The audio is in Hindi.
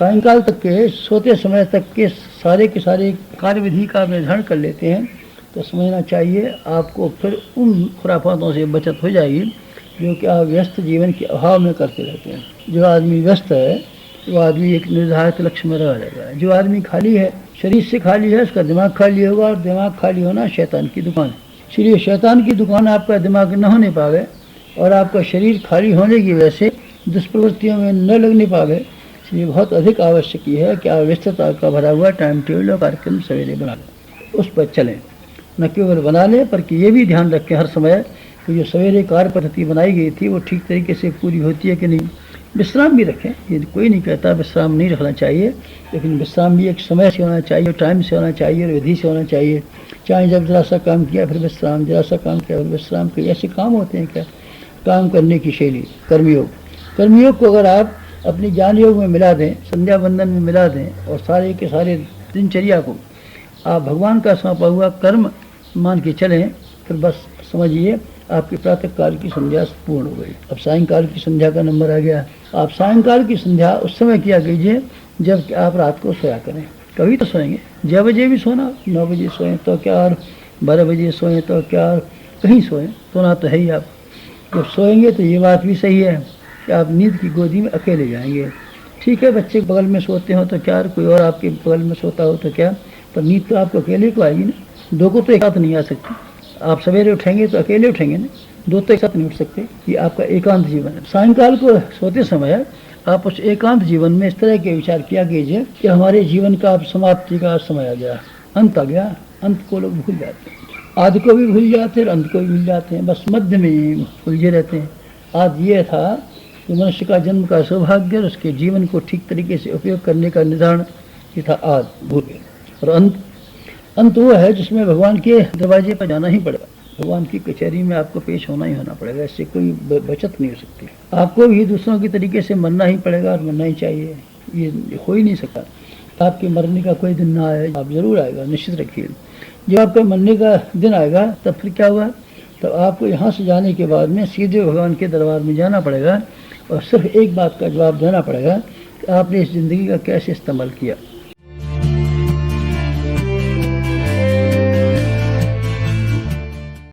सायंकाल तक के सोते समय तक के सारे कार्यविधि का निर्धारण कर लेते हैं तो समझना चाहिए आपको फिर उन खुराफातों से बचत हो जाएगी जो कि आप व्यस्त जीवन के अभाव में करते रहते हैं। जो आदमी व्यस्त है वो आदमी एक निर्धारित लक्ष्य में रह जाएगा। जो आदमी खाली है, शरीर से खाली है, उसका दिमाग खाली होगा, और दिमाग खाली होना शैतान की दुकान है। इसलिए शैतान की दुकान आपका दिमाग न होने पावे और आपका शरीर खाली होने की वजह से दुष्प्रवृत्तियों में न लगने पावे, इसलिए बहुत अधिक आवश्यक है कि आप व्यस्तता का भरा हुआ टाइम टेबल और कार्यक्रम सवेरे बना लें, उस पर चलें। न केवल बना लें बल्कि ये भी ध्यान रखें हर समय कि जो सवेरे कार्य पद्धति बनाई गई थी वो ठीक तरीके से पूरी होती है कि नहीं। विश्राम भी रखें, ये कोई नहीं कहता विश्राम नहीं रखना चाहिए, लेकिन विश्राम भी एक समय से होना चाहिए, टाइम से होना चाहिए और विधि से होना चाहिए। चाहे जब जरा सा काम किया फिर विश्राम, जरा सा काम किया फिर विश्राम, कोई ऐसे काम होते हैं क्या? काम करने की शैली कर्मयोग को अगर आप अपनी ज्ञान योग में मिला दें, संध्या बंधन में मिला दें और सारे के सारे दिनचर्या को आप भगवान का सौंपा हुआ कर्म मान के चलें, फिर बस समझिए आपकी प्रातः काल की संध्या पूर्ण हो गई। अब सायंकाल की संध्या का नंबर आ गया। आप सायंकाल की संध्या उस समय किया कीजिए जब आप रात को सोया करें। कभी तो सोएंगे, 6 बजे भी सोना, 9 बजे सोएं तो क्या, और 12 बजे सोएं तो क्या, और कहीं सोएं, सोना तो है ही। आप जब सोएंगे तो ये बात भी सही है कि आप नींद की गोदी में अकेले जाएंगे। ठीक है, बच्चे बगल में सोते हो तो क्या, कोई और आपके बगल में सोता हो तो क्या, पर नींद तो आपको अकेले को आएगी ना। दो को तो एक साथ नहीं आ सकती। आप सवेरे उठेंगे तो अकेले उठेंगे ना, दो तो एक साथ नहीं उठ सकते। ये आपका एकांत जीवन है। सायंकाल को सोते समय आप उस एकांत जीवन में इस तरह के विचार किया कीजिए कि हमारे जीवन का अब समाप्ति का समय आ गया, अंत आ गया। अंत को लोग भूल जाते हैं, आदि को भी भूल जाते हैं, अंत को भी भूल जाते हैं, बस मध्य में उलझे रहते हैं। आज ये था कि मनुष्य का जन्म का सौभाग्य और उसके जीवन को ठीक तरीके से उपयोग करने का निर्धारण ये था, आज भूल गए। और अंत वो है जिसमें भगवान के दरवाजे पर जाना ही पड़ेगा, भगवान की कचहरी में आपको पेश होना ही होना पड़ेगा, इससे कोई बचत नहीं हो सकती। आपको भी दूसरों की तरीके से मरना ही पड़ेगा और मरना ही चाहिए, ये हो ही नहीं सकता। आपके मरने का कोई दिन ना आए, आप जरूर आएगा, निश्चित रखिए। जब आपका मरने का दिन आएगा तब फिर क्या हुआ, तो आपको यहाँ से जाने के बाद में सीधे भगवान के दरबार में जाना पड़ेगा और सिर्फ एक बात का जवाब देना पड़ेगा कि आपने इस ज़िंदगी का कैसे इस्तेमाल किया।